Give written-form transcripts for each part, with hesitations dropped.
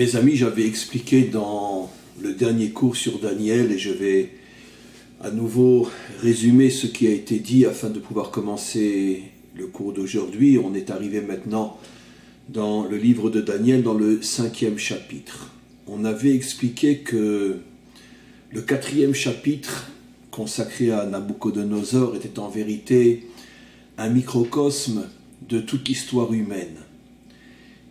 Mes amis, j'avais expliqué dans le dernier cours sur Daniel et je vais à nouveau résumer ce qui a été dit afin de pouvoir commencer le cours d'aujourd'hui. On est arrivé maintenant dans le livre de Daniel, dans le 5e chapitre. On avait expliqué que le 4e chapitre consacré à Nabuchodonosor était en vérité un microcosme de toute l'histoire humaine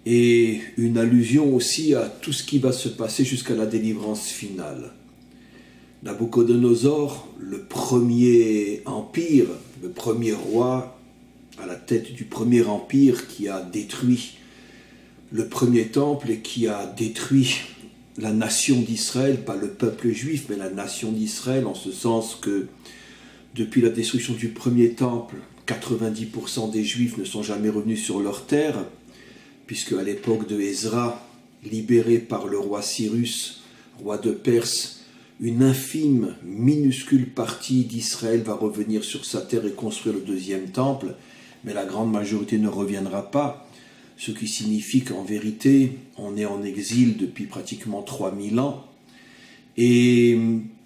et une allusion aussi à tout ce qui va se passer jusqu'à la délivrance finale. Nabuchodonosor, le premier empire, le premier roi à la tête du premier empire qui a détruit le premier temple et qui a détruit la nation d'Israël, pas le peuple juif, mais la nation d'Israël, en ce sens que depuis la destruction du premier temple, 90% des Juifs ne sont jamais revenus sur leur terre, puisque à l'époque de Ezra, libéré par le roi Cyrus, roi de Perse, une infime, minuscule partie d'Israël va revenir sur sa terre et construire le deuxième temple, mais la grande majorité ne reviendra pas, ce qui signifie qu'en vérité, on est en exil depuis pratiquement 3000 ans, et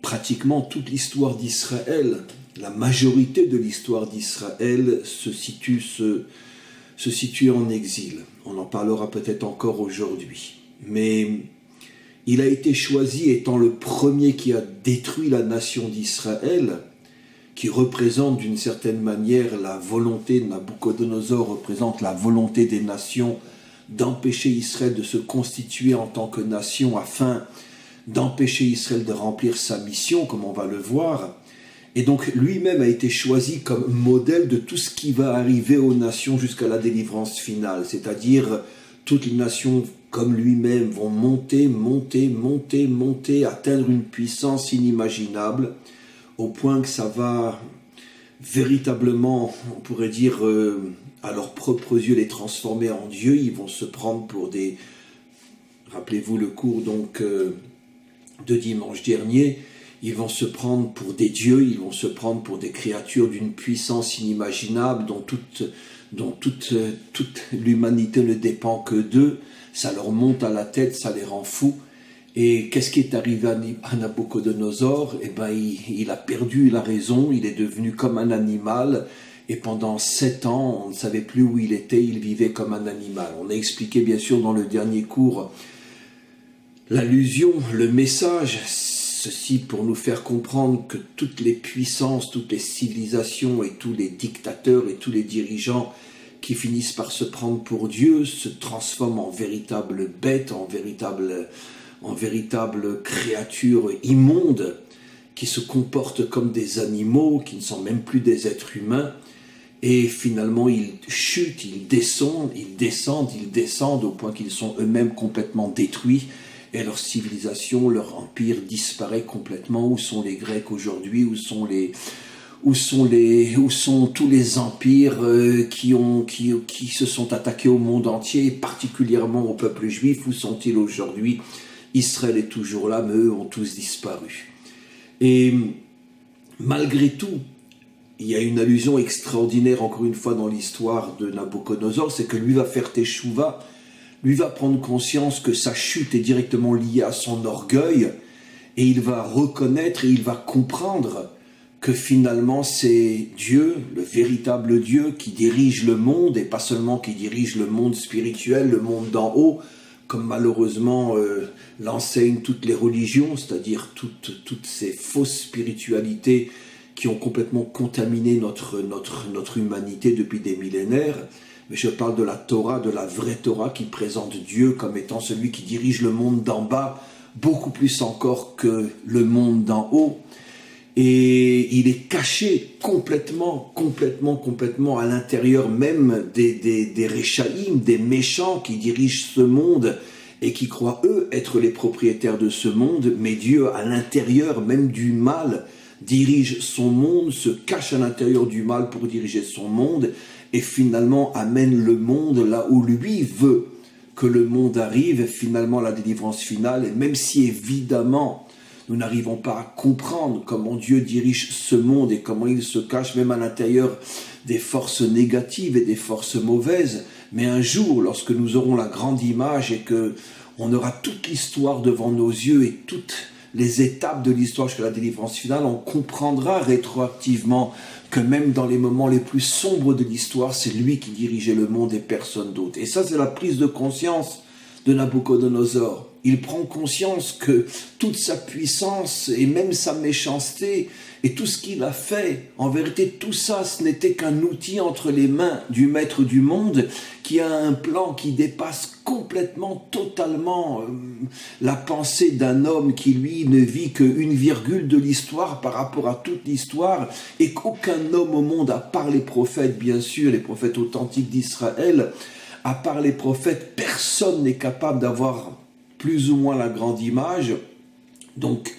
pratiquement toute l'histoire d'Israël, la majorité de l'histoire d'Israël se situe en exil. On en parlera peut-être encore aujourd'hui. Mais il a été choisi étant le premier qui a détruit la nation d'Israël, qui représente d'une certaine manière la volonté de Nabuchodonosor, représente la volonté des nations d'empêcher Israël de se constituer en tant que nation afin d'empêcher Israël de remplir sa mission, comme on va le voir. Et donc lui-même a été choisi comme modèle de tout ce qui va arriver aux nations jusqu'à la délivrance finale, c'est-à-dire toutes les nations comme lui-même vont monter, atteindre une puissance inimaginable, au point que ça va véritablement, on pourrait dire, à leurs propres yeux les transformer en Dieu. Ils vont se prendre pour des... Rappelez-vous le cours donc de dimanche dernier, ils vont se prendre pour des dieux, ils vont se prendre pour des créatures d'une puissance inimaginable dont toute l'humanité ne dépend que d'eux. Ça leur monte à la tête, ça les rend fous. Et qu'est-ce qui est arrivé à Nabuchodonosor ? Eh bien, il a perdu la raison, il est devenu comme un animal. Et pendant 7 ans, on ne savait plus où il était, il vivait comme un animal. On a expliqué bien sûr dans le dernier cours l'allusion, le message, ceci pour nous faire comprendre que toutes les puissances, toutes les civilisations et tous les dictateurs et tous les dirigeants qui finissent par se prendre pour Dieu se transforment en véritables bêtes, en véritables créatures immondes qui se comportent comme des animaux, qui ne sont même plus des êtres humains. Et finalement, ils chutent, ils descendent au point qu'ils sont eux-mêmes complètement détruits. Et leur civilisation, leur empire disparaît complètement. Où sont les Grecs aujourd'hui ? Où sont tous les empires qui se sont attaqués au monde entier, et particulièrement au peuple juif? Où sont-ils aujourd'hui ? Israël est toujours là, mais eux ont tous disparu. Et malgré tout, il y a une allusion extraordinaire, encore une fois, dans l'histoire de Nabuchodonosor, c'est que lui va faire teshuva. Lui va prendre conscience que sa chute est directement liée à son orgueil et il va reconnaître et il va comprendre que finalement c'est Dieu, le véritable Dieu, qui dirige le monde et pas seulement qui dirige le monde spirituel, le monde d'en haut, comme malheureusement l'enseignent toutes les religions, c'est-à-dire toutes ces fausses spiritualités qui ont complètement contaminé notre humanité depuis des millénaires. Mais je parle de la Torah, de la vraie Torah qui présente Dieu comme étant celui qui dirige le monde d'en bas, beaucoup plus encore que le monde d'en haut. Et il est caché complètement à l'intérieur même des Réchaïm, des méchants qui dirigent ce monde et qui croient eux être les propriétaires de ce monde. Mais Dieu, à l'intérieur même du mal, dirige son monde, se cache à l'intérieur du mal pour diriger son monde, et finalement amène le monde là où lui veut que le monde arrive, finalement la délivrance finale. Et même si évidemment nous n'arrivons pas à comprendre comment Dieu dirige ce monde et comment il se cache même à l'intérieur des forces négatives et des forces mauvaises, mais un jour, lorsque nous aurons la grande image et que on aura toute l'histoire devant nos yeux et toutes les étapes de l'histoire jusqu'à la délivrance finale, on comprendra rétroactivement que même dans les moments les plus sombres de l'histoire, c'est lui qui dirigeait le monde et personne d'autre. Et ça, c'est la prise de conscience de Nabuchodonosor. Il prend conscience que toute sa puissance et même sa méchanceté et tout ce qu'il a fait, en vérité, tout ça, ce n'était qu'un outil entre les mains du maître du monde qui a un plan qui dépasse complètement, totalement la pensée d'un homme qui, lui, ne vit qu'une virgule de l'histoire par rapport à toute l'histoire et qu'aucun homme au monde, à part les prophètes, bien sûr, les prophètes authentiques d'Israël, à part les prophètes, personne n'est capable d'avoir plus ou moins la grande image. Donc,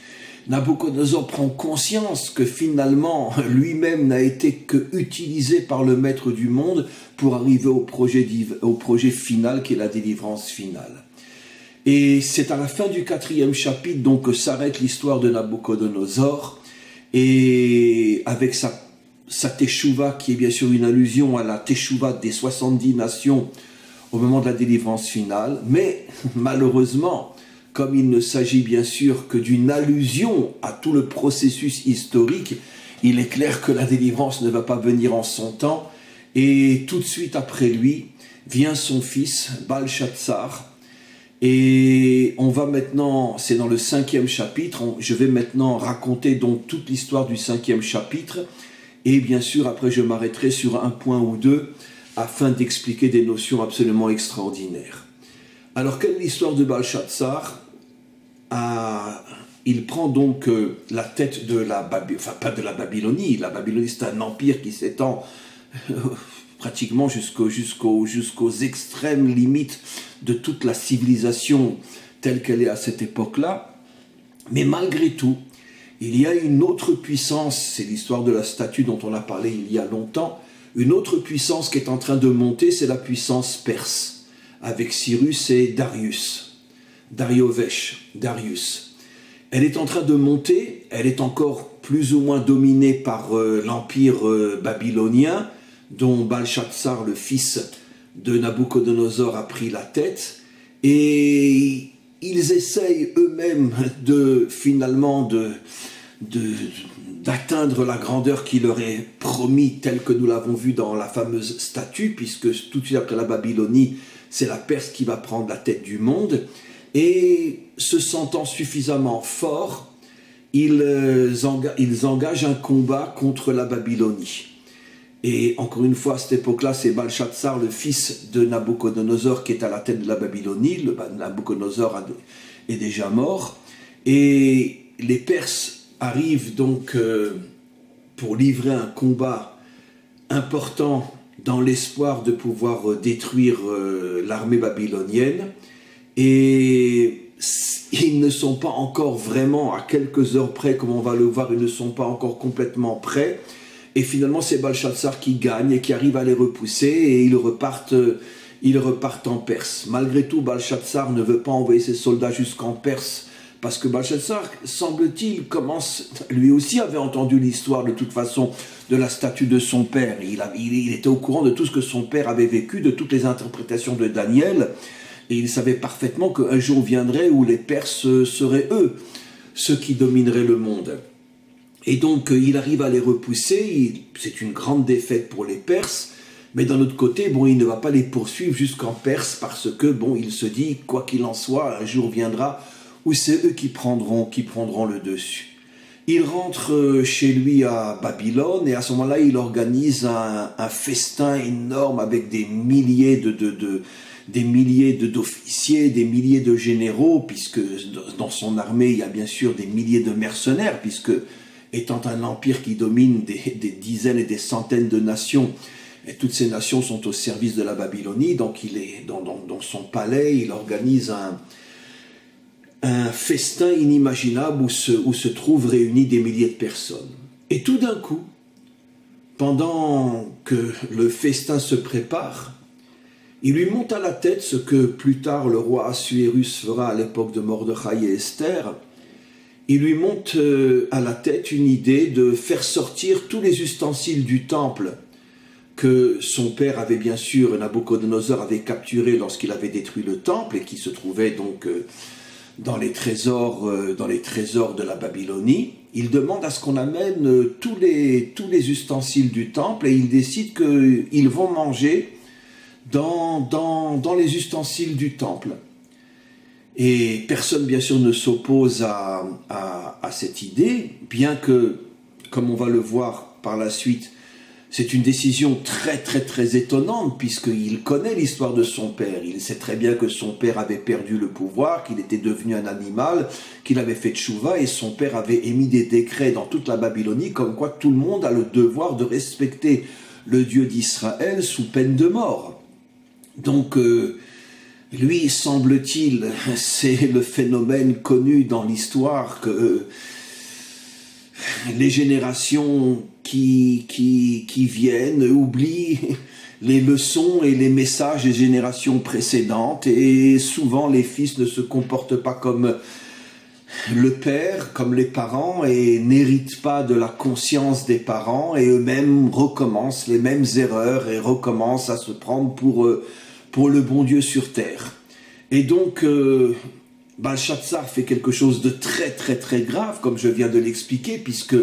Nabuchodonosor prend conscience que finalement, lui-même n'a été que utilisé par le maître du monde pour arriver au projet final qui est la délivrance finale. Et c'est à la fin du 4e chapitre donc que s'arrête l'histoire de Nabuchodonosor et avec sa teshuva qui est bien sûr une allusion à la teshuva des 70 nations au moment de la délivrance finale, mais malheureusement, comme il ne s'agit bien sûr que d'une allusion à tout le processus historique, il est clair que la délivrance ne va pas venir en son temps, et tout de suite après lui vient son fils, Balchatsar, et on va maintenant, c'est dans le 5e chapitre, je vais maintenant raconter donc toute l'histoire du 5e chapitre, et bien sûr après je m'arrêterai sur un point ou deux, afin d'expliquer des notions absolument extraordinaires. Alors, quelle est l'histoire de Balchatsar? Il prend donc la tête de la Babylonie, enfin pas de la Babylonie c'est un empire qui s'étend pratiquement jusqu'aux extrêmes limites de toute la civilisation telle qu'elle est à cette époque-là. Mais malgré tout, il y a une autre puissance, c'est l'histoire de la statue dont on a parlé il y a longtemps, une autre puissance qui est en train de monter, c'est la puissance perse, avec Cyrus et Darius. Elle est en train de monter, elle est encore plus ou moins dominée par l'empire babylonien, dont Balchatsar, le fils de Nabuchodonosor, a pris la tête, et ils essayent eux-mêmes d'atteindre la grandeur qui leur est promis, telle que nous l'avons vu dans la fameuse statue, puisque tout de suite après la Babylonie, c'est la Perse qui va prendre la tête du monde, et se sentant suffisamment forts, ils engagent un combat contre la Babylonie. Et encore une fois, à cette époque-là, c'est Balchatsar, le fils de Nabuchodonosor, qui est à la tête de la Babylonie. Nabuchodonosor est déjà mort, et les Perses arrive donc pour livrer un combat important dans l'espoir de pouvoir détruire l'armée babylonienne, et ils ne sont pas encore vraiment, à quelques heures près, comme on va le voir, ils ne sont pas encore complètement prêts, et finalement c'est Balchatsar qui gagne et qui arrive à les repousser, et ils repartent en Perse. Malgré tout, Balchatsar ne veut pas envoyer ses soldats jusqu'en Perse, parce que Balchatsar, semble-t-il, lui aussi avait entendu l'histoire de toute façon de la statue de son père. Il était au courant de tout ce que son père avait vécu, de toutes les interprétations de Daniel, et il savait parfaitement qu'un jour viendrait où les Perses seraient eux, ceux qui domineraient le monde. Et donc il arrive à les repousser, c'est une grande défaite pour les Perses, mais d'un autre côté, il ne va pas les poursuivre jusqu'en Perse, parce que, il se dit, quoi qu'il en soit, un jour viendra où c'est eux qui prendront le dessus. Il rentre chez lui à Babylone, et à ce moment-là, il organise un festin énorme avec des milliers d'officiers, des milliers de généraux, puisque dans son armée, il y a bien sûr des milliers de mercenaires, puisque, étant un empire qui domine des dizaines et des centaines de nations, et toutes ces nations sont au service de la Babylonie, donc il est dans son palais, il organise un festin inimaginable où se trouvent réunis des milliers de personnes. Et tout d'un coup, pendant que le festin se prépare, il lui monte à la tête ce que plus tard le roi Assuérus fera à l'époque de Mordechai et Esther. Il lui monte à la tête une idée de faire sortir tous les ustensiles du temple que son père avait bien sûr, Nabuchodonosor avait capturé lorsqu'il avait détruit le temple et qui se trouvait donc dans les trésors de la Babylonie. Il demande à ce qu'on amène tous les ustensiles du temple et il décide qu'ils vont manger dans les ustensiles du temple. Et personne, bien sûr, ne s'oppose à cette idée, bien que, comme on va le voir par la suite, c'est une décision très, très, très étonnante, puisqu'il connaît l'histoire de son père. Il sait très bien que son père avait perdu le pouvoir, qu'il était devenu un animal, qu'il avait fait tchouva, et son père avait émis des décrets dans toute la Babylonie, comme quoi tout le monde a le devoir de respecter le Dieu d'Israël sous peine de mort. Donc, lui, semble-t-il, c'est le phénomène connu dans l'histoire que les générations qui viennent oublient les leçons et les messages des générations précédentes, et souvent les fils ne se comportent pas comme le père, comme les parents, et n'héritent pas de la conscience des parents, et eux-mêmes recommencent les mêmes erreurs et recommencent à se prendre pour le bon Dieu sur terre. Et donc, Balchazzar fait quelque chose de très très très grave, comme je viens de l'expliquer, puisque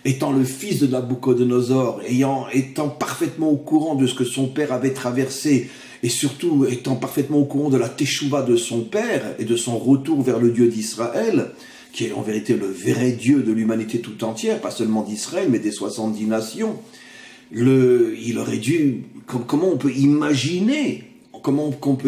étant le fils de Nabuchodonosor, étant parfaitement au courant de ce que son père avait traversé, et surtout étant parfaitement au courant de la teshuva de son père et de son retour vers le Dieu d'Israël, qui est en vérité le vrai Dieu de l'humanité tout entière, pas seulement d'Israël, mais des 70 nations, il aurait dû... Comment on peut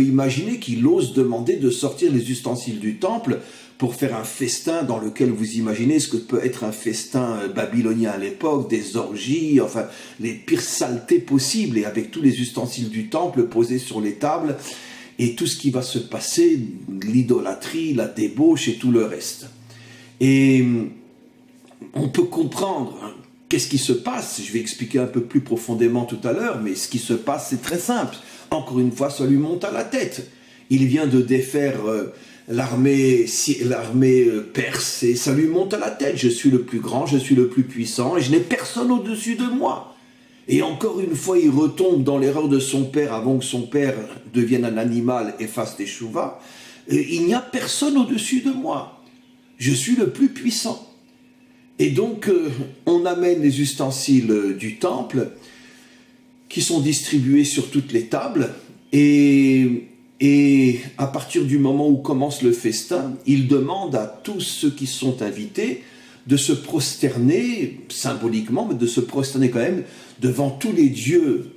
imaginer qu'il ose demander de sortir les ustensiles du temple pour faire un festin dans lequel vous imaginez ce que peut être un festin babylonien à l'époque, des orgies, enfin les pires saletés possibles, et avec tous les ustensiles du temple posés sur les tables, et tout ce qui va se passer, l'idolâtrie, la débauche et tout le reste. Et on peut comprendre qu'est-ce qui se passe. Je vais expliquer un peu plus profondément tout à l'heure, mais ce qui se passe, c'est très simple. Encore une fois, ça lui monte à la tête. Il vient de défaire l'armée perse, et ça lui monte à la tête. Je suis le plus grand, je suis le plus puissant, et je n'ai personne au-dessus de moi. Et encore une fois, il retombe dans l'erreur de son père avant que son père devienne un animal et fasse des chouvas. Il n'y a personne au-dessus de moi. Je suis le plus puissant. Et donc, on amène les ustensiles du temple qui sont distribués sur toutes les tables, et à partir du moment où commence le festin, il demande à tous ceux qui sont invités de se prosterner, symboliquement, mais de se prosterner quand même, devant tous les dieux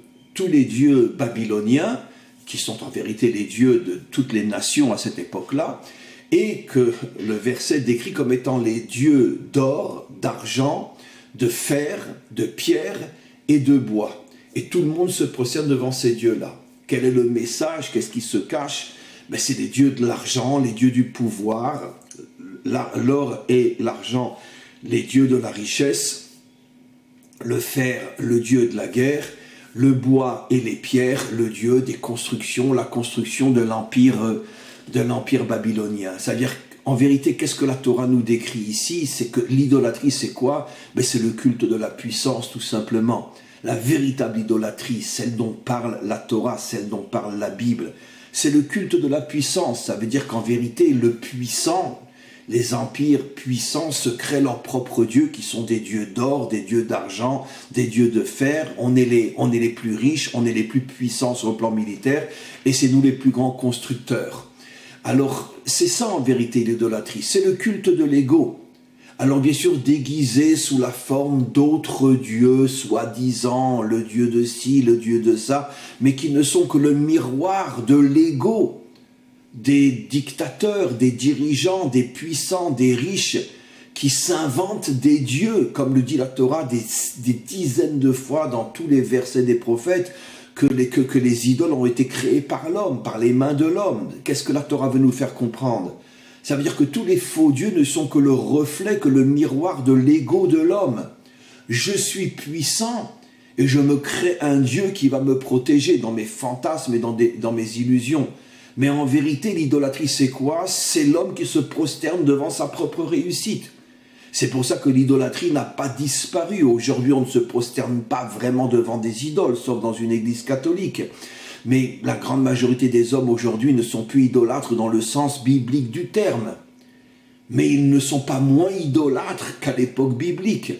babyloniens, qui sont en vérité les dieux de toutes les nations à cette époque-là, et que le verset décrit comme étant les dieux d'or, d'argent, de fer, de pierre et de bois. Et tout le monde se prosterne devant ces dieux-là. Quel est le message? Qu'est-ce qui se cache? C'est les dieux de l'argent, les dieux du pouvoir, l'or et l'argent, les dieux de la richesse, le fer, le dieu de la guerre, le bois et les pierres, le dieu des constructions, la construction de l'empire babylonien. C'est-à-dire, en vérité, qu'est-ce que la Torah nous décrit ici? C'est que l'idolâtrie, c'est quoi? C'est le culte de la puissance, tout simplement. La véritable idolâtrie, celle dont parle la Torah, celle dont parle la Bible, c'est le culte de la puissance. Ça veut dire qu'en vérité, le puissant, les empires puissants se créent leurs propres dieux, qui sont des dieux d'or, des dieux d'argent, des dieux de fer. On est les plus riches, on est les plus puissants sur le plan militaire, et c'est nous les plus grands constructeurs. Alors, c'est ça en vérité l'idolâtrie, c'est le culte de l'ego. Alors bien sûr déguisé sous la forme d'autres dieux, soi-disant le dieu de ci, le dieu de ça, mais qui ne sont que le miroir de l'ego des dictateurs, des dirigeants, des puissants, des riches, qui s'inventent des dieux, comme le dit la Torah des dizaines de fois dans tous les versets des prophètes, que les idoles ont été créées par l'homme, par les mains de l'homme. Qu'est-ce que la Torah veut nous faire comprendre? Ça veut dire que tous les faux dieux ne sont que le reflet, que le miroir de l'ego de l'homme. Je suis puissant et je me crée un Dieu qui va me protéger dans mes fantasmes et dans mes illusions. Mais en vérité, l'idolâtrie, c'est quoi? C'est l'homme qui se prosterne devant sa propre réussite. C'est pour ça que l'idolâtrie n'a pas disparu. Aujourd'hui, on ne se prosterne pas vraiment devant des idoles, sauf dans une église catholique. Mais la grande majorité des hommes aujourd'hui ne sont plus idolâtres dans le sens biblique du terme. Mais ils ne sont pas moins idolâtres qu'à l'époque biblique.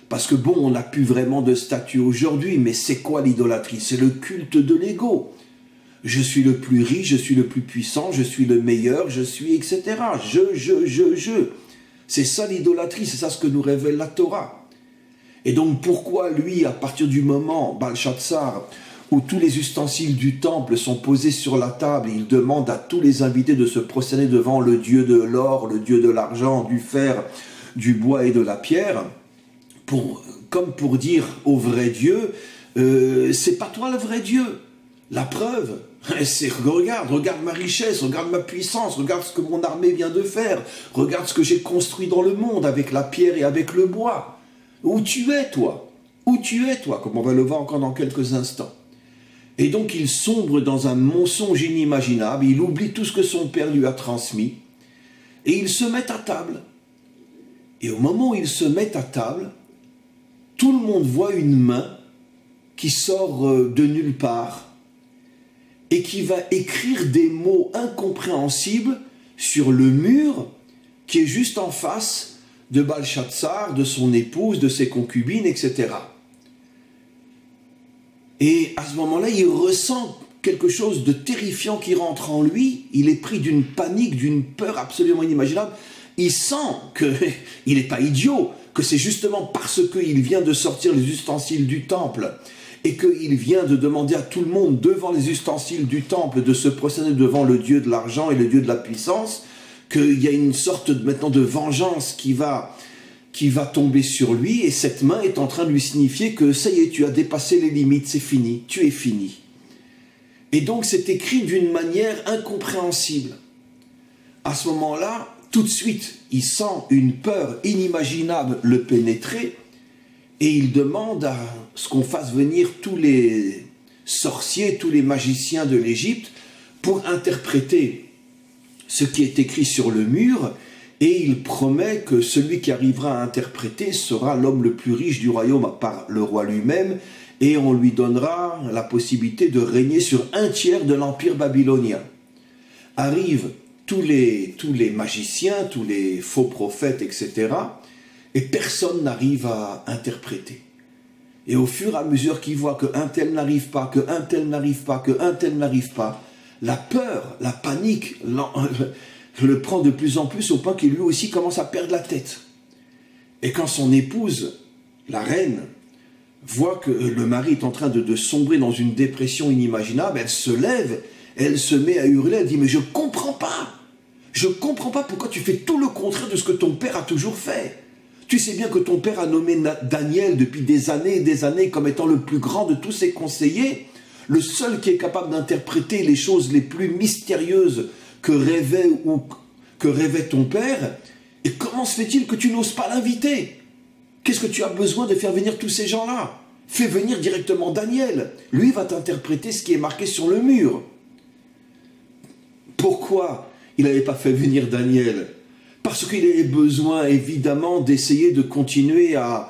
Parce que bon, on n'a plus vraiment de statut aujourd'hui, mais c'est quoi l'idolâtrie? C'est le culte de l'ego. Je suis le plus riche, je suis le plus puissant, je suis le meilleur, je suis, etc. Je. C'est ça l'idolâtrie, c'est ça ce que nous révèle la Torah. Et donc pourquoi lui, à partir du moment, Balchatzar, où tous les ustensiles du temple sont posés sur la table, il demande à tous les invités de se prosterner devant le dieu de l'or, le dieu de l'argent, du fer, du bois et de la pierre, comme pour dire au vrai Dieu, c'est pas toi le vrai Dieu. La preuve, c'est regarde ma richesse, regarde ma puissance, regarde ce que mon armée vient de faire, regarde ce que j'ai construit dans le monde avec la pierre et avec le bois. Où tu es, toi? Où tu es, toi? Comme on va le voir encore dans quelques instants. Et donc il sombre dans un mensonge inimaginable, il oublie tout ce que son père lui a transmis, et il se met à table. Et au moment où il se met à table, tout le monde voit une main qui sort de nulle part, et qui va écrire des mots incompréhensibles sur le mur qui est juste en face de Balchatzar, de son épouse, de ses concubines, etc. Et à ce moment-là, il ressent quelque chose de terrifiant qui rentre en lui, il est pris d'une panique, d'une peur absolument inimaginable, il sent qu'il n'est pas idiot, que c'est justement parce qu'il vient de sortir les ustensiles du temple, et qu'il vient de demander à tout le monde, devant les ustensiles du temple, de se prosterner devant le Dieu de l'argent et le Dieu de la puissance, qu'il y a une sorte maintenant de vengeance qui va tomber sur lui, et cette main est en train de lui signifier que ça y est, tu as dépassé les limites, c'est fini, tu es fini. Et donc c'est écrit d'une manière incompréhensible. À ce moment-là, tout de suite, il sent une peur inimaginable le pénétrer, et il demande à ce qu'on fasse venir tous les sorciers, tous les magiciens de l'Égypte pour interpréter ce qui est écrit sur le mur, et il promet que celui qui arrivera à interpréter sera l'homme le plus riche du royaume par le roi lui-même, et on lui donnera la possibilité de régner sur 1/3 de l'empire babylonien. Arrivent tous les magiciens, tous les faux prophètes, etc., et personne n'arrive à interpréter. Et au fur et à mesure qu'il voit qu'un tel n'arrive pas, qu'un tel n'arrive pas, qu'un tel n'arrive pas, la peur, la panique le prend de plus en plus au point qu'il lui aussi commence à perdre la tête. Et quand son épouse, la reine, voit que le mari est en train de sombrer dans une dépression inimaginable, elle se lève, elle se met à hurler, elle dit « Mais je comprends pas pourquoi tu fais tout le contraire de ce que ton père a toujours fait. Tu sais bien que ton père a nommé Daniel depuis des années et des années comme étant le plus grand de tous ses conseillers, le seul qui est capable d'interpréter les choses les plus mystérieuses que rêvait ton père. Et comment se fait-il que tu n'oses pas l'inviter? Qu'est-ce que tu as besoin de faire venir tous ces gens-là? Fais venir directement Daniel. Lui va t'interpréter ce qui est marqué sur le mur. » Pourquoi il n'avait pas fait venir Daniel? Parce qu'il avait besoin, évidemment, d'essayer de continuer à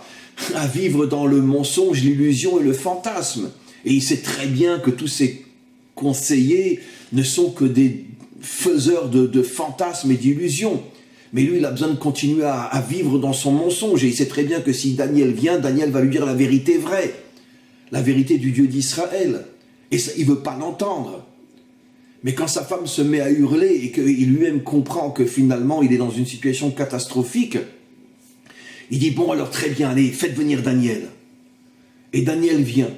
vivre dans le mensonge, l'illusion et le fantasme. Et il sait très bien que tous ces conseillers ne sont que des faiseurs de fantasmes et d'illusions. Mais lui, il a besoin de continuer à vivre dans son mensonge. Et il sait très bien que si Daniel vient, Daniel va lui dire la vérité vraie. La vérité du Dieu d'Israël. Et ça, il ne veut pas l'entendre. Mais quand sa femme se met à hurler et qu'il lui-même comprend que finalement il est dans une situation catastrophique, il dit « Bon alors très bien, allez, faites venir Daniel. » Et Daniel vient.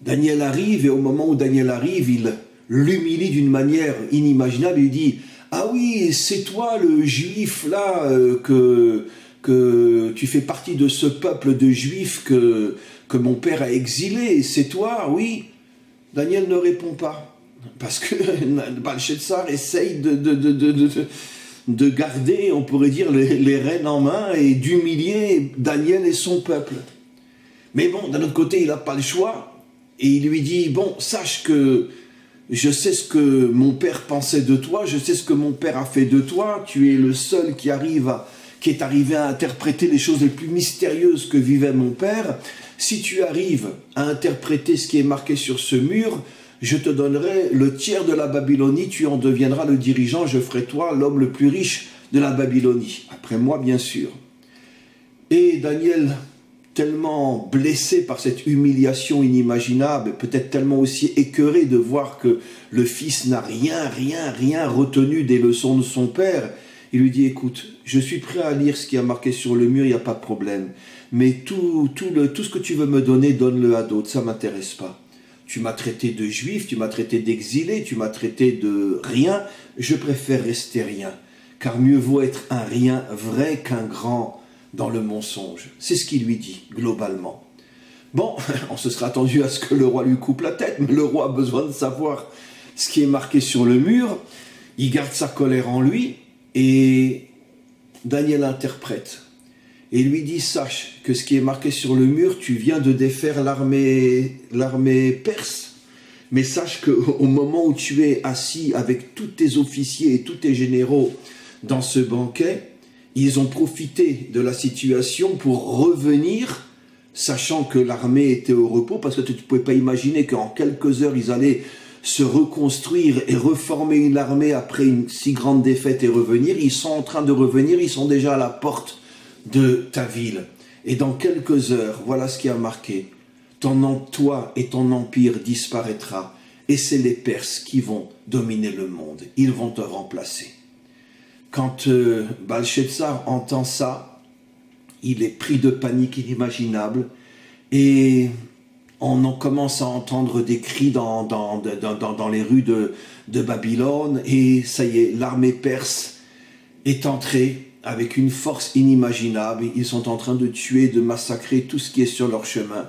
Daniel arrive et au moment où Daniel arrive, il l'humilie d'une manière inimaginable. Il lui dit « Ah oui, c'est toi le juif là, que tu fais partie de ce peuple de juifs que mon père a exilé. C'est toi, oui ?» Daniel ne répond pas. Parce que Balchatzar essaye de garder, on pourrait dire, les rênes en main et d'humilier Daniel et son peuple. Mais bon, d'un autre côté, il n'a pas le choix. Et il lui dit, bon, sache que je sais ce que mon père pensait de toi, je sais ce que mon père a fait de toi, tu es le seul qui arrive qui est arrivé à interpréter les choses les plus mystérieuses que vivait mon père, si tu arrives à interpréter ce qui est marqué sur ce mur, je te donnerai le tiers de la Babylonie, tu en deviendras le dirigeant, je ferai toi l'homme le plus riche de la Babylonie. Après moi, bien sûr. Et Daniel, tellement blessé par cette humiliation inimaginable, peut-être tellement aussi écœuré de voir que le fils n'a rien retenu des leçons de son père, il lui dit, écoute, je suis prêt à lire ce qui a marqué sur le mur, il n'y a pas de problème, mais tout ce que tu veux me donner, donne-le à d'autres, ça ne m'intéresse pas. Tu m'as traité de juif, tu m'as traité d'exilé, tu m'as traité de rien, je préfère rester rien, car mieux vaut être un rien vrai qu'un grand dans le mensonge. C'est ce qu'il lui dit, globalement. Bon, on se serait attendu à ce que le roi lui coupe la tête, mais le roi a besoin de savoir ce qui est marqué sur le mur. Il garde sa colère en lui, et Daniel interprète. Et lui dit, sache que ce qui est marqué sur le mur, tu viens de défaire l'armée perse. Mais sache qu'au moment où tu es assis avec tous tes officiers et tous tes généraux dans ce banquet, ils ont profité de la situation pour revenir, sachant que l'armée était au repos, parce que tu ne pouvais pas imaginer qu'en quelques heures, ils allaient se reconstruire et reformer une armée après une si grande défaite et revenir. Ils sont en train de revenir, ils sont déjà à la porte de ta ville. Et dans quelques heures, voilà ce qui a marqué. Toi et ton empire disparaîtra, et c'est les Perses qui vont dominer le monde. Ils vont te remplacer. Quand Balshazar entend ça, il est pris de panique inimaginable et on en commence à entendre des cris dans les rues de Babylone et ça y est, l'armée perse est entrée avec une force inimaginable. Ils sont en train de tuer, de massacrer tout ce qui est sur leur chemin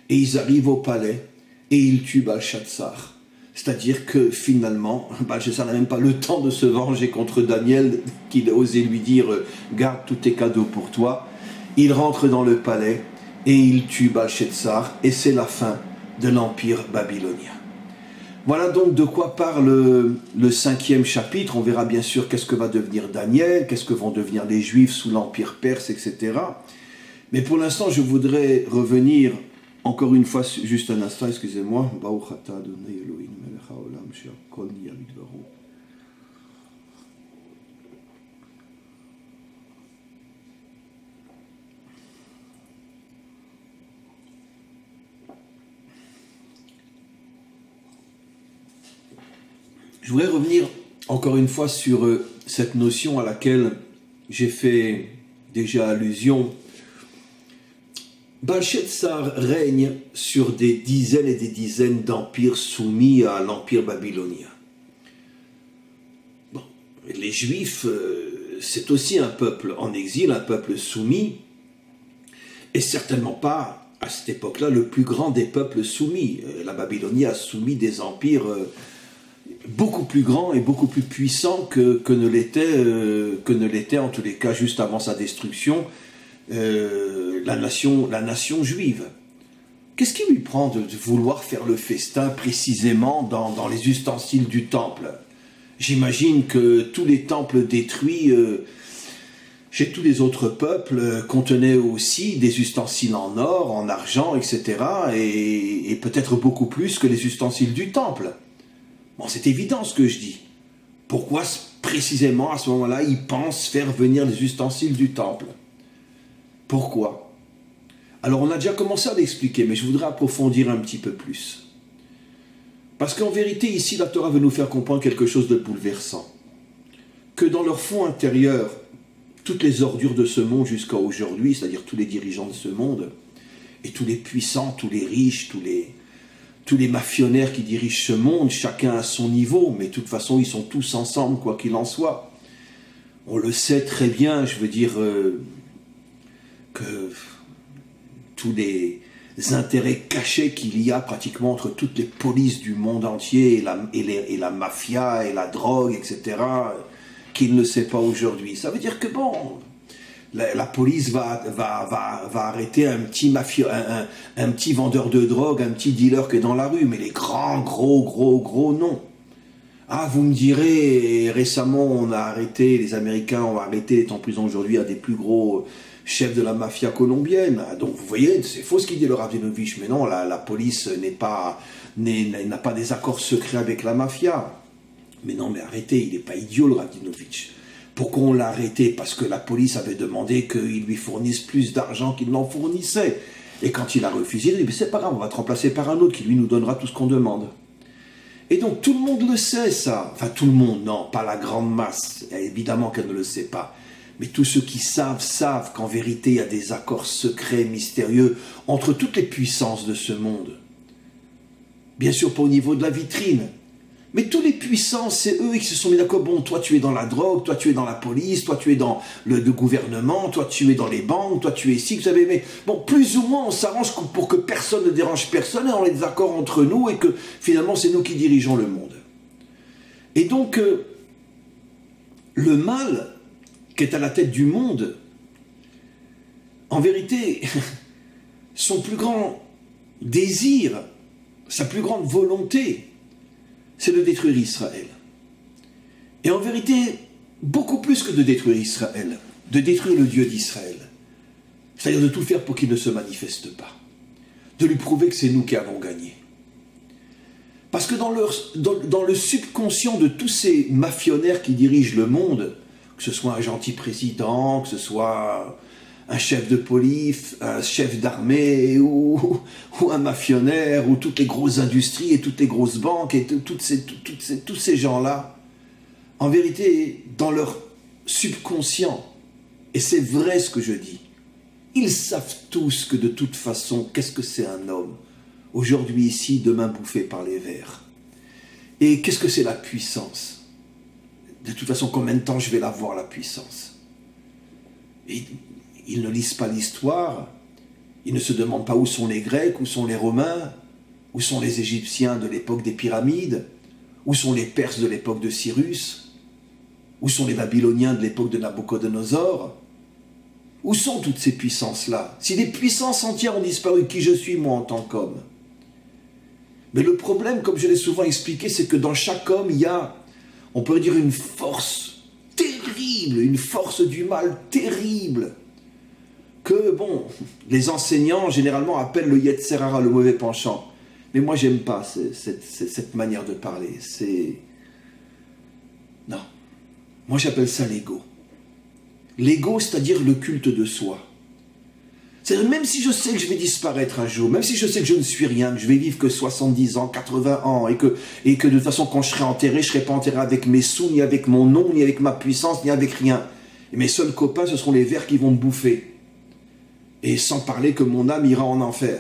et ils arrivent au palais et ils tuent Balshazar. C'est-à-dire que finalement, Balshazar n'a même pas le temps de se venger contre Daniel, qu'il a osé lui dire « garde tous tes cadeaux pour toi ». Il rentre dans le palais et il tue Balshazar et c'est la fin de l'empire babylonien. Voilà donc de quoi parle le 5e chapitre. On verra bien sûr qu'est-ce que va devenir Daniel, qu'est-ce que vont devenir les Juifs sous l'empire perse, etc. Mais pour l'instant, je voudrais revenir encore une fois, juste un instant, excusez-moi. Je voudrais revenir encore une fois sur cette notion à laquelle j'ai fait déjà allusion. Balshazar règne sur des dizaines et des dizaines d'empires soumis à l'empire babylonien. Bon, les Juifs, c'est aussi un peuple en exil, un peuple soumis, et certainement pas, à cette époque-là, le plus grand des peuples soumis. La Babylonie a soumis des empires beaucoup plus grands et beaucoup plus puissants que ne l'était, en tous les cas, juste avant sa destruction, la nation juive. Qu'est-ce qui lui prend de vouloir faire le festin précisément dans les ustensiles du temple? J'imagine que tous les temples détruits chez tous les autres peuples contenaient aussi des ustensiles en or, en argent, etc. Et peut-être beaucoup plus que les ustensiles du temple. Bon, c'est évident ce que je dis. Pourquoi précisément à ce moment-là ils pensent faire venir les ustensiles du temple? Pourquoi? Alors on a déjà commencé à l'expliquer, mais je voudrais approfondir un petit peu plus. Parce qu'en vérité, ici, la Torah veut nous faire comprendre quelque chose de bouleversant. Que dans leur fond intérieur, toutes les ordures de ce monde jusqu'à aujourd'hui, c'est-à-dire tous les dirigeants de ce monde, et tous les puissants, tous les riches, tous les mafionnaires qui dirigent ce monde, chacun à son niveau, mais de toute façon, ils sont tous ensemble, quoi qu'il en soit. On le sait très bien, je veux dire... que tous les intérêts cachés qu'il y a pratiquement entre toutes les polices du monde entier et la mafia et la drogue, etc., qu'il ne sait pas aujourd'hui. Ça veut dire que bon, la police va arrêter un petit vendeur de drogue, un petit dealer qui est dans la rue, mais les gros, non. Ah, vous me direz, récemment, les Américains ont arrêté, étant en prison aujourd'hui, un des plus gros chefs de la mafia colombienne. Ah, donc, vous voyez, c'est faux ce qu'il dit le Ravdinovitch, mais non, la police n'a pas des accords secrets avec la mafia. Mais non, mais arrêtez, il n'est pas idiot, le Ravdinovitch. Pourquoi on l'a arrêté? Parce que la police avait demandé qu'il lui fournisse plus d'argent qu'il n'en fournissait. Et quand il a refusé, il a dit, c'est pas grave, on va te remplacer par un autre qui lui nous donnera tout ce qu'on demande. Et donc tout le monde le sait ça. Enfin tout le monde, non, pas la grande masse. Évidemment qu'elle ne le sait pas. Mais tous ceux qui savent qu'en vérité il y a des accords secrets, mystérieux entre toutes les puissances de ce monde. Bien sûr pas au niveau de la vitrine. Mais tous les puissants, c'est eux qui se sont mis d'accord. Bon, toi tu es dans la drogue, toi tu es dans la police, toi tu es dans le gouvernement, toi tu es dans les banques, toi tu es ici, vous savez. Mais bon, plus ou moins on s'arrange pour que personne ne dérange personne et on ait des accords entre nous et que finalement c'est nous qui dirigeons le monde. Et donc, le mal qui est à la tête du monde, en vérité, son plus grand désir, sa plus grande volonté, c'est de détruire Israël. Et en vérité, beaucoup plus que de détruire Israël, de détruire le Dieu d'Israël. C'est-à-dire de tout faire pour qu'il ne se manifeste pas. De lui prouver que c'est nous qui avons gagné. Parce que dans le subconscient de tous ces mafionnaires qui dirigent le monde, que ce soit un gentil président, que ce soit un chef de police, un chef d'armée, ou un mafionnaire, ou toutes les grosses industries, et toutes les grosses banques, et tous ces gens-là, en vérité, dans leur subconscient, et c'est vrai ce que je dis, ils savent tous que de toute façon, qu'est-ce que c'est un homme? Aujourd'hui ici, demain bouffé par les vers. Et qu'est-ce que c'est la puissance? De toute façon, combien de temps je vais la voir, la puissance? Et ils ne lisent pas l'histoire, ils ne se demandent pas où sont les Grecs, où sont les Romains, où sont les Égyptiens de l'époque des pyramides, où sont les Perses de l'époque de Cyrus, où sont les Babyloniens de l'époque de Nabuchodonosor. Où sont toutes ces puissances-là? Si des puissances entières ont disparu, qui je suis moi en tant qu'homme? Mais le problème, comme je l'ai souvent expliqué, c'est que dans chaque homme, il y a, on pourrait dire, une force terrible, une force du mal terrible, que, bon, les enseignants, généralement, appellent le Yetzer Hara, le mauvais penchant. Mais moi, j'aime pas cette manière de parler. C'est... Non. Moi, j'appelle ça l'ego. L'ego, c'est-à-dire le culte de soi. C'est-à-dire, même si je sais que je vais disparaître un jour, même si je sais que je ne suis rien, que je vais vivre que 70 ans, 80 ans, et que de toute façon, quand je serai enterré, je ne serai pas enterré avec mes sous, ni avec mon nom, ni avec ma puissance, ni avec rien. Et mes seuls copains, ce seront les vers qui vont me bouffer. Et sans parler que mon âme ira en enfer.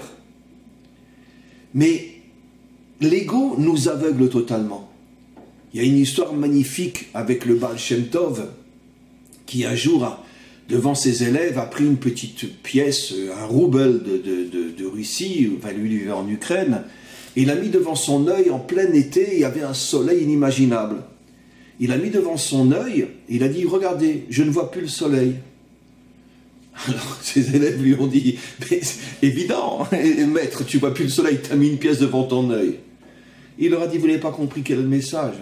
Mais l'ego nous aveugle totalement. Il y a une histoire magnifique avec le Baal Shem Tov, qui un jour, devant ses élèves, a pris une petite pièce, un rouble de Russie, enfin lui vivait en Ukraine, et il l'a mis devant son œil en plein été, il y avait un soleil inimaginable. Il l'a mis devant son œil, et il a dit, regardez, je ne vois plus le soleil. Alors ses élèves lui ont dit, mais c'est évident, maître, tu vois plus le soleil, tu as mis une pièce devant ton œil. Il leur a dit, vous n'avez pas compris quel est le message.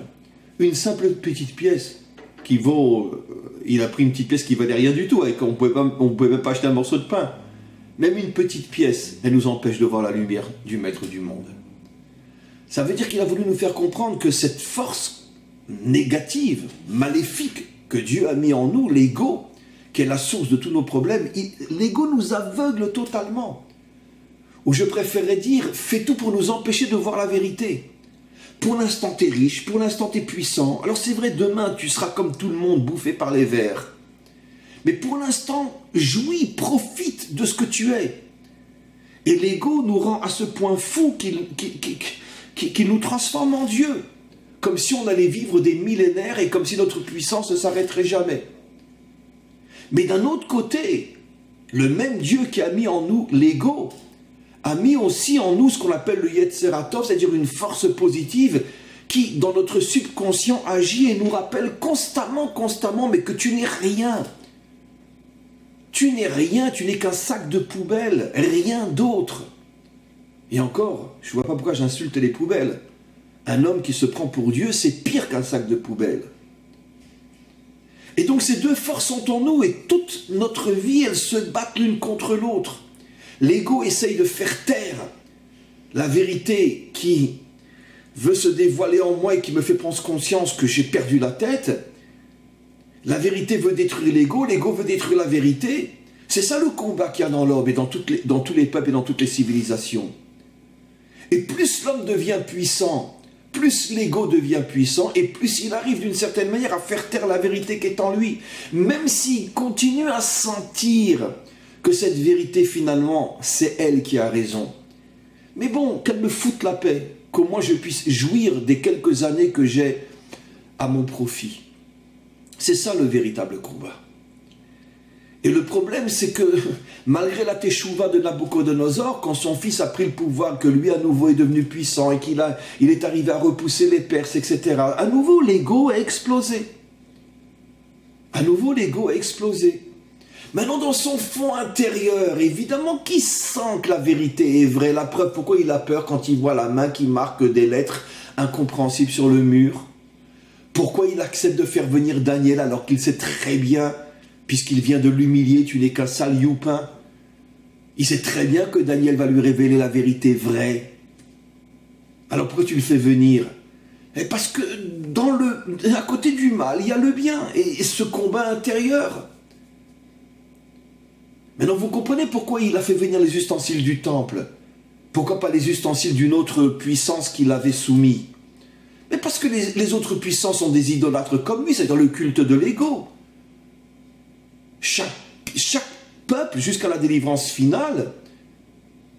Une simple petite pièce qui vaut... il a pris une petite pièce qui valait rien du tout, et qu'on ne pouvait même pas acheter un morceau de pain. Même une petite pièce, elle nous empêche de voir la lumière du maître du monde. Ça veut dire qu'il a voulu nous faire comprendre que cette force négative, maléfique, que Dieu a mis en nous, l'ego, qui est la source de tous nos problèmes, l'ego nous aveugle totalement. Ou je préférerais dire, fait tout pour nous empêcher de voir la vérité. Pour l'instant, tu es riche, pour l'instant, tu es puissant. Alors c'est vrai, demain, tu seras comme tout le monde, bouffé par les vers. Mais pour l'instant, jouis, profite de ce que tu es. Et l'ego nous rend à ce point fou qu'il nous transforme en Dieu. Comme si on allait vivre des millénaires et comme si notre puissance ne s'arrêterait jamais. Mais d'un autre côté, le même Dieu qui a mis en nous l'ego, a mis aussi en nous ce qu'on appelle le Yetzer Hatov, c'est-à-dire une force positive qui, dans notre subconscient, agit et nous rappelle constamment, mais que tu n'es rien. Tu n'es rien, tu n'es qu'un sac de poubelle, rien d'autre. Et encore, je ne vois pas pourquoi j'insulte les poubelles. Un homme qui se prend pour Dieu, c'est pire qu'un sac de poubelle. Et donc ces deux forces sont en nous et toute notre vie, elles se battent l'une contre l'autre. L'ego essaye de faire taire la vérité qui veut se dévoiler en moi et qui me fait prendre conscience que j'ai perdu la tête. La vérité veut détruire l'ego veut détruire la vérité. C'est ça le combat qu'il y a dans l'homme et dans tous les peuples et dans toutes les civilisations. Et plus l'homme devient puissant, plus l'ego devient puissant et plus il arrive d'une certaine manière à faire taire la vérité qui est en lui. Même s'il continue à sentir que cette vérité finalement, c'est elle qui a raison. Mais bon, qu'elle me foute la paix, que moi je puisse jouir des quelques années que j'ai à mon profit. C'est ça le véritable combat. Et le problème, c'est que malgré la teshuva de Nabuchodonosor, quand son fils a pris le pouvoir, que lui à nouveau est devenu puissant et il est arrivé à repousser les Perses, etc., à nouveau l'ego a explosé. À nouveau l'ego a explosé. Maintenant, dans son fond intérieur, évidemment, qui sent que la vérité est vraie? La preuve, pourquoi il a peur quand il voit la main qui marque des lettres incompréhensibles sur le mur? Pourquoi il accepte de faire venir Daniel alors qu'il sait très bien, puisqu'il vient de l'humilier, tu n'es qu'un sale youpin? Il sait très bien que Daniel va lui révéler la vérité vraie. Alors pourquoi tu le fais venir? Parce que à côté du mal, il y a le bien, et ce combat intérieur. Maintenant, vous comprenez pourquoi il a fait venir les ustensiles du temple? Pourquoi pas les ustensiles d'une autre puissance qu'il avait soumis? Mais parce que les autres puissances sont des idolâtres comme lui, c'est dans le culte de l'ego. Chaque peuple, jusqu'à la délivrance finale,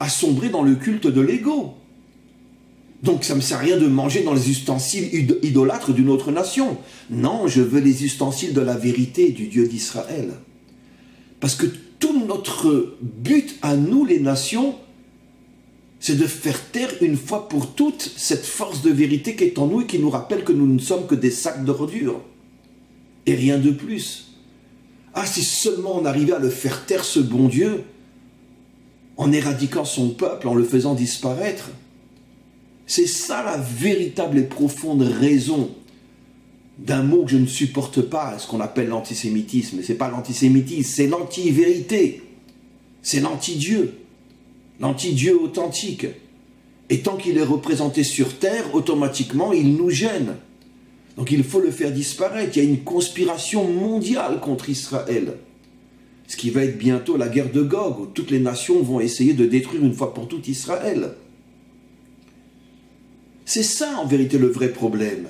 a sombré dans le culte de l'ego. Donc ça ne me sert à rien de manger dans les ustensiles idolâtres d'une autre nation. Non, je veux les ustensiles de la vérité du Dieu d'Israël. Parce que tout notre but à nous, les nations, c'est de faire taire une fois pour toutes cette force de vérité qui est en nous et qui nous rappelle que nous ne sommes que des sacs d'ordures. Et rien de plus. Ah, si seulement on arrivait à le faire taire, ce bon Dieu, en éradiquant son peuple, en le faisant disparaître. C'est ça la véritable et profonde raison d'un mot que je ne supporte pas, ce qu'on appelle l'antisémitisme. Mais ce n'est pas l'antisémitisme, c'est l'anti-vérité. C'est l'anti-Dieu. L'anti-Dieu authentique. Et tant qu'il est représenté sur terre, automatiquement, il nous gêne. Donc il faut le faire disparaître. Il y a une conspiration mondiale contre Israël. Ce qui va être bientôt la guerre de Gog, où toutes les nations vont essayer de détruire une fois pour toutes Israël. C'est ça en vérité le vrai problème.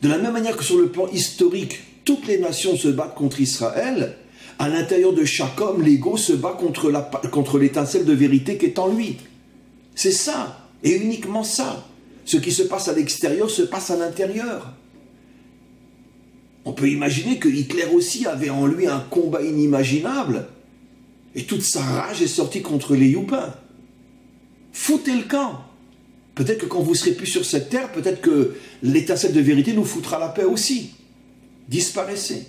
De la même manière que sur le plan historique, toutes les nations se battent contre Israël, à l'intérieur de chaque homme, l'ego se bat contre l'étincelle de vérité qui est en lui. C'est ça, et uniquement ça. Ce qui se passe à l'extérieur se passe à l'intérieur. On peut imaginer que Hitler aussi avait en lui un combat inimaginable, et toute sa rage est sortie contre les youpins. Foutez le camp. Peut-être que quand vous ne serez plus sur cette terre, peut-être que l'étincelle de vérité nous foutra la paix aussi. Disparaissez.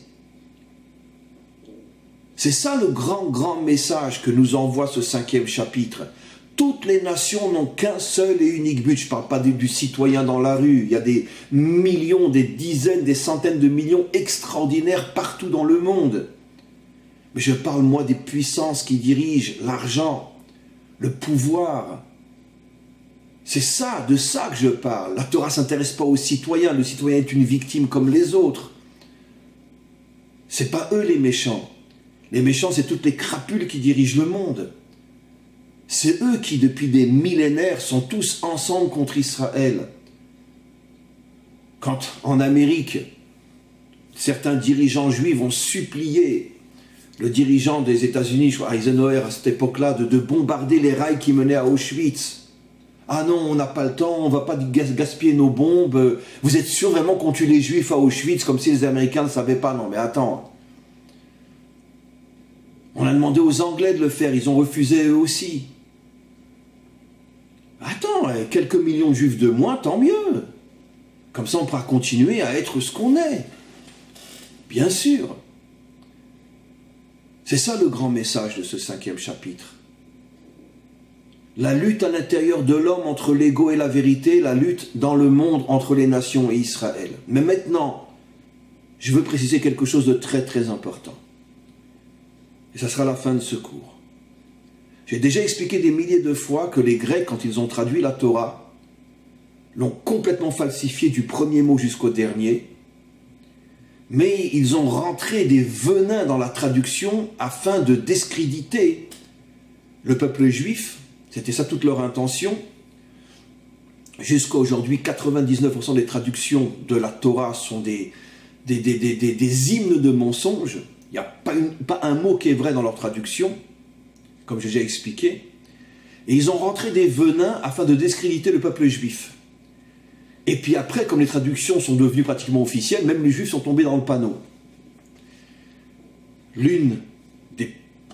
C'est ça le grand message que nous envoie ce 5e chapitre. Toutes les nations n'ont qu'un seul et unique but. Je ne parle pas du citoyen dans la rue. Il y a des millions, des dizaines, des centaines de millions extraordinaires partout dans le monde. Mais je parle, moi, des puissances qui dirigent l'argent, le pouvoir. C'est ça, de ça que je parle. La Torah ne s'intéresse pas aux citoyens. Le citoyen est une victime comme les autres. Ce n'est pas eux les méchants. Les méchants, c'est toutes les crapules qui dirigent le monde. C'est eux qui, depuis des millénaires, sont tous ensemble contre Israël. Quand, en Amérique, certains dirigeants juifs ont supplié le dirigeant des États-Unis, je crois Eisenhower à cette époque-là, de bombarder les rails qui menaient à Auschwitz. Ah non, on n'a pas le temps, on ne va pas gaspiller nos bombes. Vous êtes sûr vraiment qu'on tue les Juifs à Auschwitz comme si les Américains ne savaient pas? Non, mais attends. On a demandé aux Anglais de le faire, ils ont refusé eux aussi. Attends, quelques millions de Juifs de moins, tant mieux. Comme ça, on pourra continuer à être ce qu'on est. Bien sûr. C'est ça le grand message de ce 5e chapitre. La lutte à l'intérieur de l'homme entre l'ego et la vérité, la lutte dans le monde entre les nations et Israël. Mais maintenant, je veux préciser quelque chose de très très important. Et ça sera la fin de ce cours. J'ai déjà expliqué des milliers de fois que les Grecs, quand ils ont traduit la Torah, l'ont complètement falsifié du premier mot jusqu'au dernier, mais ils ont rentré des venins dans la traduction afin de discréditer le peuple juif. C'était ça toute leur intention. Jusqu'à aujourd'hui, 99% des traductions de la Torah sont des hymnes de mensonges. Il n'y a pas un mot qui est vrai dans leur traduction, comme j'ai déjà expliqué. Et ils ont rentré des venins afin de discréditer le peuple juif. Et puis après, comme les traductions sont devenues pratiquement officielles, même les juifs sont tombés dans le panneau.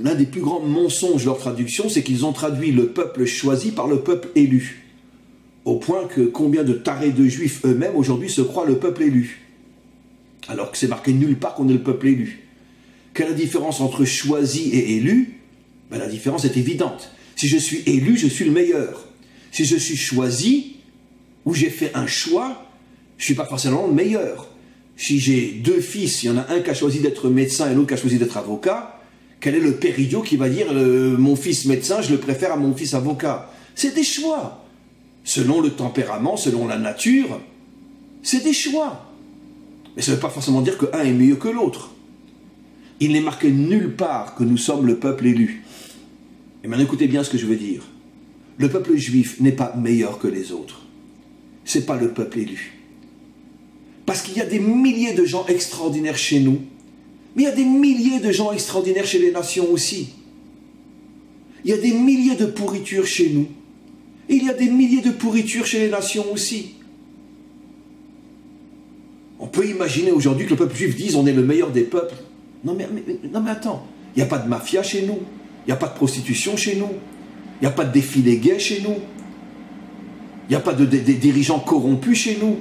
L'un des plus grands mensonges de leur traduction, c'est qu'ils ont traduit le peuple choisi par le peuple élu. Au point que combien de tarés de juifs eux-mêmes aujourd'hui se croient le peuple élu. Alors que c'est marqué nulle part qu'on est le peuple élu. Quelle est la différence entre choisi et élu? Ben, la différence est évidente. Si je suis élu, je suis le meilleur. Si je suis choisi, ou j'ai fait un choix, je ne suis pas forcément le meilleur. Si j'ai deux fils, il y en a un qui a choisi d'être médecin et l'autre qui a choisi d'être avocat, quel est le père idiot qui va dire mon fils médecin, je le préfère à mon fils avocat? C'est des choix. Selon le tempérament, selon la nature, c'est des choix. Mais ça ne veut pas forcément dire qu'un est mieux que l'autre. Il n'est marqué nulle part que nous sommes le peuple élu. Et maintenant écoutez bien ce que je veux dire. Le peuple juif n'est pas meilleur que les autres. Ce n'est pas le peuple élu. Parce qu'il y a des milliers de gens extraordinaires chez nous, mais il y a des milliers de gens extraordinaires chez les nations aussi. Il y a des milliers de pourritures chez nous. Et il y a des milliers de pourritures chez les nations aussi. On peut imaginer aujourd'hui que le peuple juif dise on est le meilleur des peuples. Non mais attends, il n'y a pas de mafia chez nous. Il n'y a pas de prostitution chez nous. Il n'y a pas de défilé gay chez nous. Il n'y a pas de dirigeants corrompus chez nous.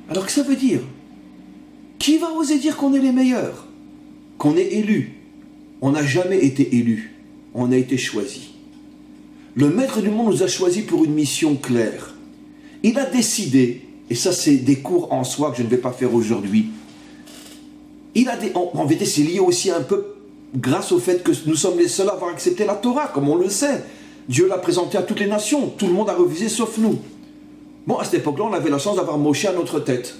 Alors que ça veut dire? Qui va oser dire qu'on est les meilleurs? Qu'on est élus? On n'a jamais été élus. On a été choisis. Le Maître du monde nous a choisis pour une mission claire. Il a décidé, et ça c'est des cours en soi que je ne vais pas faire aujourd'hui, en vérité c'est lié aussi un peu grâce au fait que nous sommes les seuls à avoir accepté la Torah, comme on le sait. Dieu l'a présenté à toutes les nations, tout le monde a refusé sauf nous. Bon, à cette époque-là, on avait la chance d'avoir Moshe à notre tête.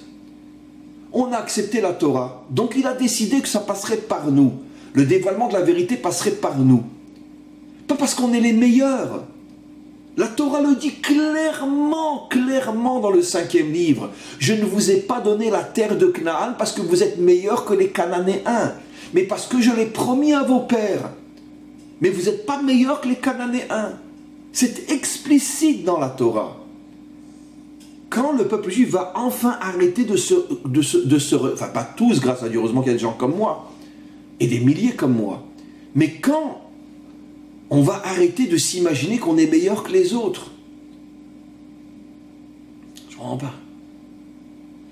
On a accepté la Torah, donc il a décidé que ça passerait par nous. Le dévoilement de la vérité passerait par nous. Pas parce qu'on est les meilleurs. La Torah le dit clairement dans le 5e livre. Je ne vous ai pas donné la terre de Canaan parce que vous êtes meilleurs que les Cananéens, mais parce que je l'ai promis à vos pères. Mais vous n'êtes pas meilleurs que les Cananéens. C'est explicite dans la Torah. Quand le peuple juif va enfin arrêter enfin pas tous, grâce à Dieu, heureusement qu'il y a des gens comme moi, et des milliers comme moi, mais quand on va arrêter de s'imaginer qu'on est meilleur que les autres. Je ne comprends pas.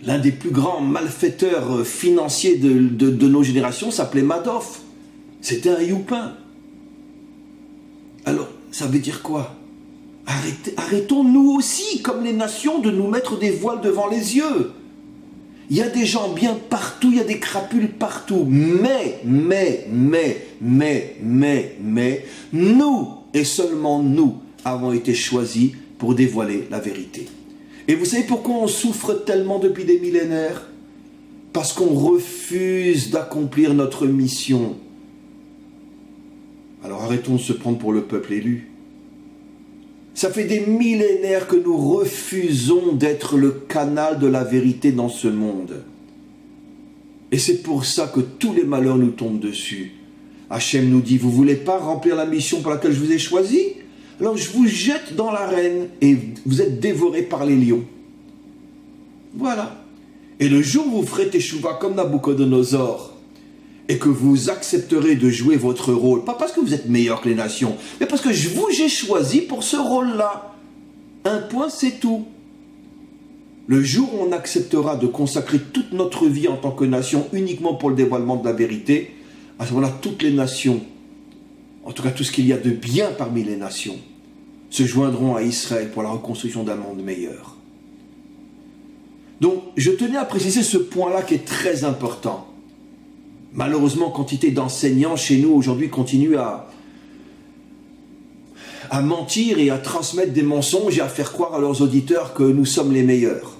L'un des plus grands malfaiteurs financiers de nos générations s'appelait Madoff. C'était un youpin. Alors, ça veut dire quoi? Arrêtons nous aussi, comme les nations, de nous mettre des voiles devant les yeux. Il y a des gens bien partout, il y a des crapules partout. Mais, nous, et seulement nous, avons été choisis pour dévoiler la vérité. Et vous savez pourquoi on souffre tellement depuis des millénaires? Parce qu'on refuse d'accomplir notre mission. Alors arrêtons de se prendre pour le peuple élu. Ça fait des millénaires que nous refusons d'être le canal de la vérité dans ce monde. Et c'est pour ça que tous les malheurs nous tombent dessus. Hachem nous dit, vous ne voulez pas remplir la mission pour laquelle je vous ai choisi? Alors je vous jette dans l'arène et vous êtes dévorés par les lions. Voilà. Et le jour où vous ferez teshuva comme Nabucodonosor, et que vous accepterez de jouer votre rôle, pas parce que vous êtes meilleur que les nations, mais parce que j'ai choisi pour ce rôle-là. Un point, c'est tout. Le jour où on acceptera de consacrer toute notre vie en tant que nation uniquement pour le dévoilement de la vérité, à ce moment-là, toutes les nations en tout cas tout ce qu'il y a de bien parmi les nations, se joindront à Israël pour la reconstruction d'un monde meilleur. Donc, je tenais à préciser ce point-là qui est très important. Malheureusement, quantité d'enseignants chez nous aujourd'hui continuent à mentir et à transmettre des mensonges et à faire croire à leurs auditeurs que nous sommes les meilleurs.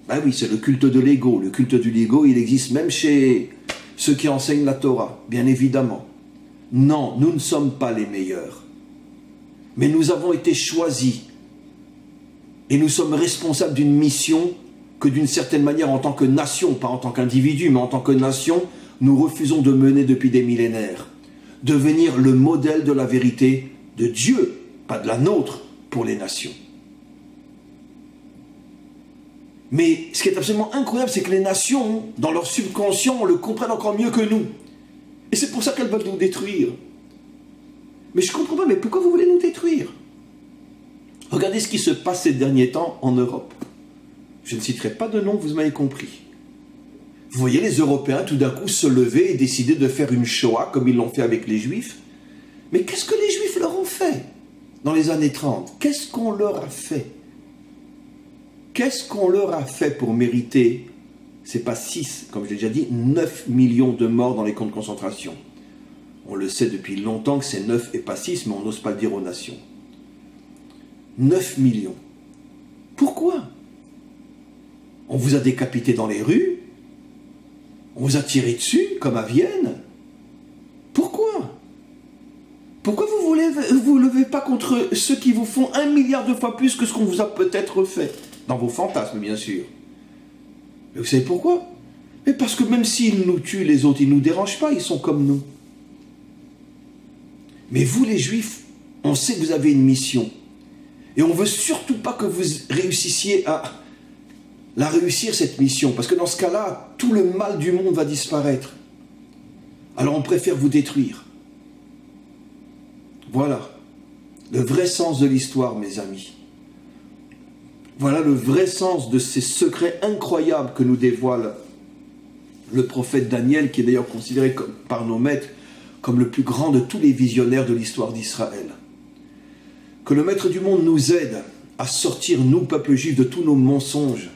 Ben oui, c'est le culte de l'ego. Le culte de l'ego, il existe même chez ceux qui enseignent la Torah, bien évidemment. Non, nous ne sommes pas les meilleurs. Mais nous avons été choisis. Et nous sommes responsables d'une mission que d'une certaine manière, en tant que nation, pas en tant qu'individu, mais en tant que nation, nous refusons de mener depuis des millénaires. Devenir le modèle de la vérité de Dieu, pas de la nôtre, pour les nations. Mais ce qui est absolument incroyable, c'est que les nations, dans leur subconscient, le comprennent encore mieux que nous. Et c'est pour ça qu'elles veulent nous détruire. Mais je ne comprends pas, mais pourquoi vous voulez nous détruire? Regardez ce qui se passe ces derniers temps en Europe. Je ne citerai pas de nom, vous m'avez compris. Vous voyez les Européens tout d'un coup se lever et décider de faire une Shoah comme ils l'ont fait avec les Juifs. Mais qu'est-ce que les Juifs leur ont fait dans les années 30? Qu'est-ce qu'on leur a fait? Qu'est-ce qu'on leur a fait pour mériter, c'est pas 6, comme je l'ai déjà dit, 9 millions de morts dans les camps de concentration? On le sait depuis longtemps que c'est 9 et pas 6, mais on n'ose pas le dire aux nations. 9 millions. Pourquoi? On vous a décapité dans les rues, on vous a tiré dessus, comme à Vienne. Pourquoi? Pourquoi vous ne vous levez pas contre ceux qui vous font 1 milliard de fois plus que ce qu'on vous a peut-être fait? Dans vos fantasmes, bien sûr. Mais vous savez pourquoi? Mais parce que même s'ils nous tuent, les autres, ils ne nous dérangent pas, ils sont comme nous. Mais vous, les Juifs, on sait que vous avez une mission. Et on ne veut surtout pas que vous réussissiez à la réussir, cette mission. Parce que dans ce cas-là, tout le mal du monde va disparaître. Alors on préfère vous détruire. Voilà le vrai sens de l'histoire, mes amis. Voilà le vrai sens de ces secrets incroyables que nous dévoile le prophète Daniel, qui est d'ailleurs considéré par nos maîtres comme le plus grand de tous les visionnaires de l'histoire d'Israël. Que le Maître du monde nous aide à sortir, nous, peuple juif, de tous nos mensonges,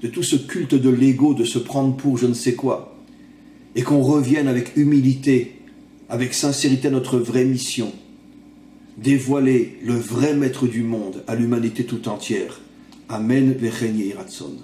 de tout ce culte de l'ego, de se prendre pour je ne sais quoi, et qu'on revienne avec humilité, avec sincérité à notre vraie mission, dévoiler le vrai Maître du monde à l'humanité tout entière. Amen, Vechen Yehi Ratzon.